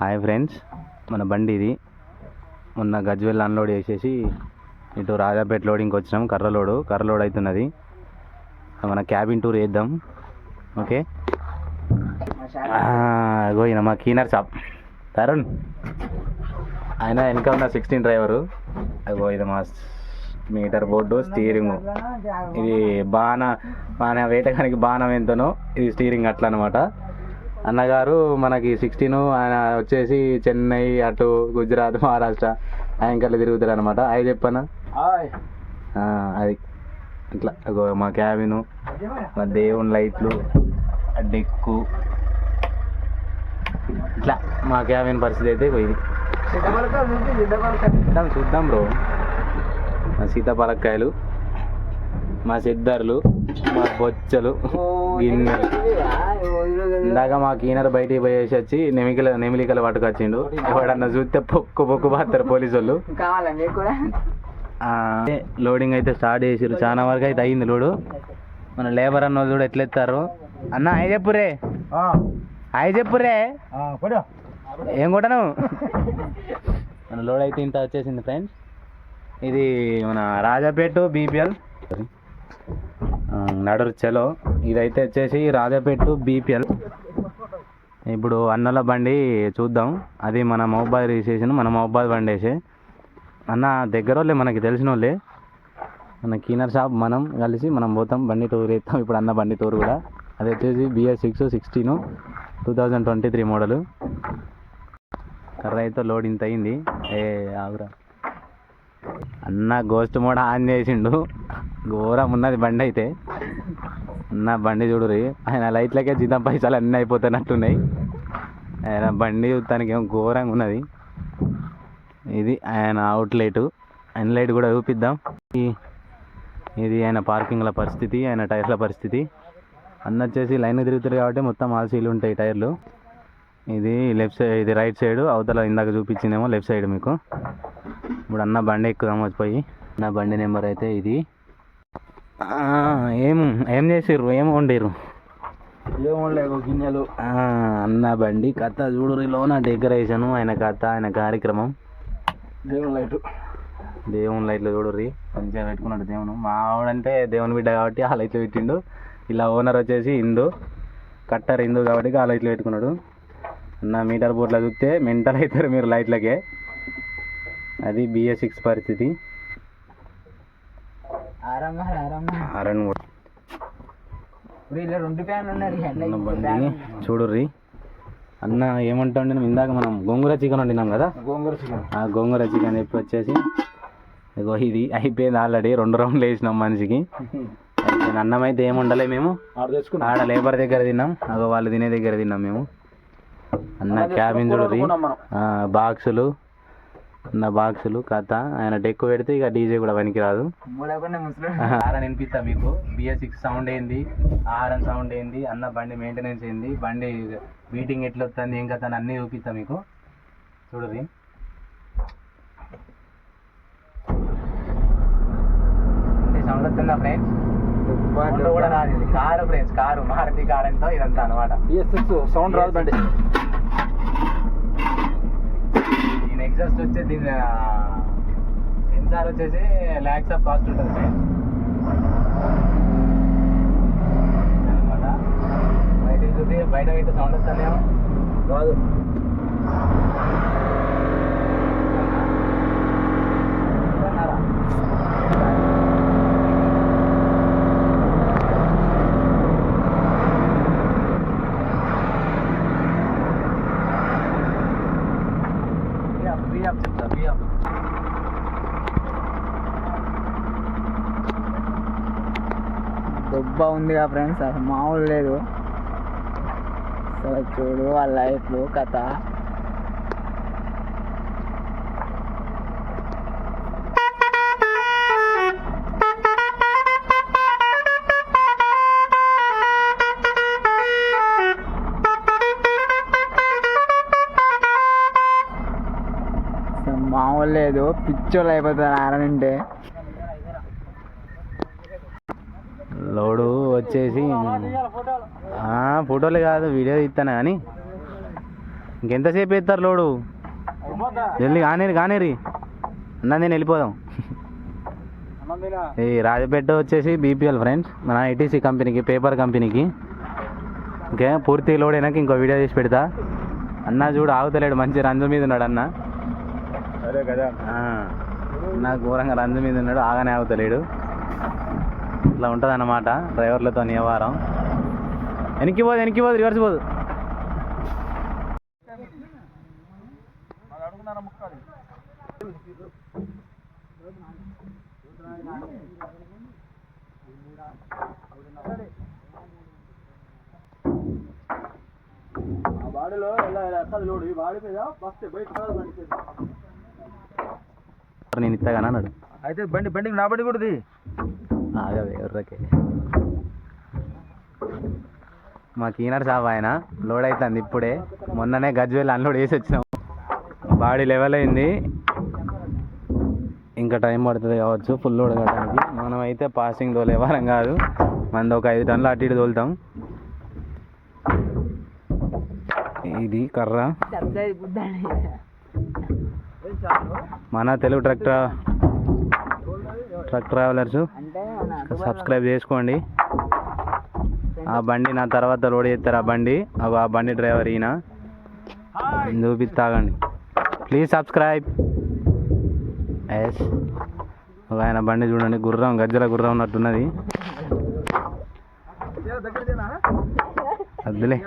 Hi friends, మన బండి ఇది. మొన్న గజ్వెల్ అన్లోడ్ చేసేసి ఇటు రాజాపేట లోడింగ్కి వచ్చినాం. కర్ర లోడ్ అవుతున్నది. మన క్యాబిన్ టూర్ వేద్దాం. ఓకే, పోయినా మా క్లీనర్ షాప్ తరుణ్, ఆయన వెనక ఉన్న 16 డ్రైవరు. అగో ఇది మా మీటర్ బోర్డు, స్టీరింగ్. ఇది బాణ వేటగానికి బాణం ఎంతనో ఇది స్టీరింగ్ అట్లా అనమాట. అన్నగారు మనకి 16, ఆయన వచ్చేసి చెన్నై, అటు గుజరాత్, మహారాష్ట్ర ఆయనకట్లా తిరుగుతారు అనమాట. అవి చెప్పనా, అది ఇట్లా మా క్యాబిను, మా దేవుని లైట్లు, డెక్కు, ఇట్లా మా క్యాబిన్ పరిస్థితి అయితే ఇది. చూద్దాం బ్రో. మా సీతాఫలక్కాయలు, మా సిద్దర్లు, మా బొచ్చలు, గిన్నెలు. ఇందాక మా క్లీనర్ బయటికి పోయేసి వచ్చి నెమిలికలు పట్టుకొచ్చిండు. ఎవడన్నా చూస్తే పొక్కు బాస్తారు పోలీసు వాళ్ళు. లోడింగ్ అయితే స్టార్ట్ చేసారు. చాలా వరకు అయితే అయింది లోడు. మన లేబర్ అన్న వాళ్ళు కూడా ఎట్లా ఎత్తారు. అన్న అయి చెప్పురే, ఏం కొట్టను. మన లోడ్ అయితే ఇంత వచ్చేసింది ఫ్రెండ్స్. ఇది మన రాజాపేట బీపీఎల్ నడురు చలో. ఇదైతే వచ్చేసి రాజాపేట బీపీఎల్. ఇప్పుడు అన్నల బండి చూద్దాం. అది మన మహబాద్ రిజిస్ట్రేషన్, మన మహబాద్ బండి వేసే అన్న దగ్గర వాళ్ళే, మనకి తెలిసిన వాళ్ళే. మన క్లీనర్ షాప్ మనం కలిసి మనం పోతాం, బండి టూర్ వేస్తాం. ఇప్పుడు అన్న బండి టూర్ కూడా. అది వచ్చేసి BS6 16 2023 మోడలు. కర్ర అయితే లోడ్ ఇంత అయింది. ఆగురా అన్న, గోస్ట్ మోడ్ ఆన్ చేసిండు. ఘోరం ఉన్నది బండి అయితే. అన్న బండి చూడురి, ఆయన లైట్లకే జీతం పైసలు అన్నీ అయిపోతున్నట్టున్నాయి. ఆయన బండి చూడటానికి ఏమో ఘోరంగా ఉన్నది. ఇది ఆయన అవుట్లెట్. ఆయన లైట్ కూడా చూపిద్దాం. ఇది ఆయన పార్కింగ్ల పరిస్థితి, ఆయన టైర్ల పరిస్థితి. అన్న వచ్చేసి లైన్ తిరుగుతారు కాబట్టి మొత్తం ఆల్సీలు ఉంటాయి టైర్లు. ఇది లెఫ్ట్ సైడ్, ఇది రైట్ సైడ్. అవతల ఇందాక చూపించిందేమో లెఫ్ట్ సైడ్ మీకు. ఇప్పుడు అన్న బండి ఎక్కుదాం వచ్చిపోయి. అన్న బండి నెంబర్ అయితే ఇది. ఏం చేసిర్రు, ఏం వండిర్రు? గిన్నెలు. అన్న బండి కథ చూడు. లోన డెకరేషన్, ఆయన కథ, ఆయన కార్యక్రమం. దేవుని లైట్లు చూడుర్రి, మంచిగా పెట్టుకున్నాడు దేవును. మా ఆవిడంటే దేవుని బిడ్డ కాబట్టి ఆ లైట్లు పెట్టిండు. ఇలా ఓనర్ వచ్చేసి హిందూ, కట్టర్ హిందూ కాబట్టి ఆ లైట్లు పెట్టుకున్నాడు. అన్న మీటర్ బోర్డులో చూస్తే మెంటల్ అవుతారు మీరు లైట్లకే. అది BS6 పరిస్థితి. బండి చూడుర్రి. అన్న ఏమంటుండే, ఇందాక మనం గోంగూర చికెన్ వండినాం కదా, ఆ గోంగూర చికెన్ చెప్పి వచ్చేసి ఇగో ఇది అయిపోయింది ఆల్రెడీ. 2 రౌండ్లు వేసినాం మనిషికి. అన్నం అయితే ఏమి ఉండలే, మేము ఆడ లేబర్ దగ్గర తిన్నాం. అగో వాళ్ళు తినే దగ్గర తిన్నాం మేము. అన్న క్యాబిన్ చూడుర్రి, బాక్సులు, అన్న బాక్సులు కథ. ఆయన డెక్కు పెడితే ఇక డీజే కూడా పనికి రాదు. హారన్ వినిపిస్తా మీకు. BS6 సౌండ్ ఏంది, హారన్ సౌండ్ ఏంది, అన్న బండి మెయింటెనెన్స్ ఏంది, బండి బీటింగ్ ఎట్లా వస్తుంది, ఏం కథ అని అన్నీ చూపిస్తా మీకు. చూడుర్రి. సౌండ్ వస్తుందా ఫ్రెండ్స్? కూడా రాదు. ఇది car friends, car Maruti car ఎంతో ఇదంతా అనమాట. BS6 సౌండ్ రాదు బండి. దీని ఎగ్జాస్ట్ వచ్చే, దీని సెన్సార్ వచ్చేసి lakhs of కాస్ట్ ఉంటుంది ఫ్రెండ్స్ అనమాట. బయట చూసి బయట అయితే సౌండ్ వస్తుందేమో రాదు. దుబ్బ ఉందిగా ఫ్రెండ్స్, అసలు మామూలు లేదు. అసలు చూడు ఆ లైట్లు కథ. అసలు మామూలు లేదు, పిచ్చోళ్ళు అయిపోతారు ఆరనంటే. లోడు వచ్చేసి ఫోటోలు కాదు, వీడియో తీస్తాను కానీ ఇంకెంతసేపు ఎత్తారు లోడు జల్దీ కానేరి అన్న నేను వెళ్ళిపోదాం. ఈ రాజపేట వచ్చేసి బీపీఎల్ ఫ్రెండ్స్, మన ఐటీసీ కంపెనీకి, పేపర్ కంపెనీకి. ఓకే, పూర్తి లోడ్ అయినాక ఇంకో వీడియో తీసి పెడతా. అన్న చూడు ఆగుతలేడు, మంచి రంజు మీద ఉన్నాడు అన్న. అదే కదా. అన్న ఘోరంగా రంజు మీద ఉన్నాడు, ఆగానే ఆగుతలేడు. ఇట్లా ఉంటుంది అన్నమాట డ్రైవర్లతో వ్యవహారం. వెనక్కి పోదు రివర్స్ పోదు. బాడీలో లోడు ఈ బాడీ మీద ఫస్ట్ బయట నేను ఇస్తాగానే అన్నాడు. అయితే బండికి నా బండి కూడా ఆగవే ఎర్రకే. మా కీనర్ షాప్ ఆయన లోడ్ అవుతుంది ఇప్పుడే. మొన్ననే గజ్వేల్ అన్లోడ్ వేసి వచ్చినాం. బాడీ లెవెల్ అయింది, ఇంకా టైం పడుతుంది కావచ్చు ఫుల్ లోడ్ కట్టడానికి. మనం అయితే పాసింగ్ తోలే వారం కాదు, మనది ఒక 5 టన్నులు అటు ఇటు తోలుతాం. ఇది కర్ర. మన తెలుగు ట్రక్ ట్రావెలర్స్ సబ్స్క్రైబ్ చేసుకోండి. ఆ బండి నా తర్వాత లోడ్ చేస్తారు. ఆ బండి డ్రైవర్ ఈయన, చూపిస్తాగండి. Please subscribe. ఎస్, ఒక ఆయన బండి చూడండి, గజ్జల గుర్రం ఉన్నట్టున్నది. వద్దులే.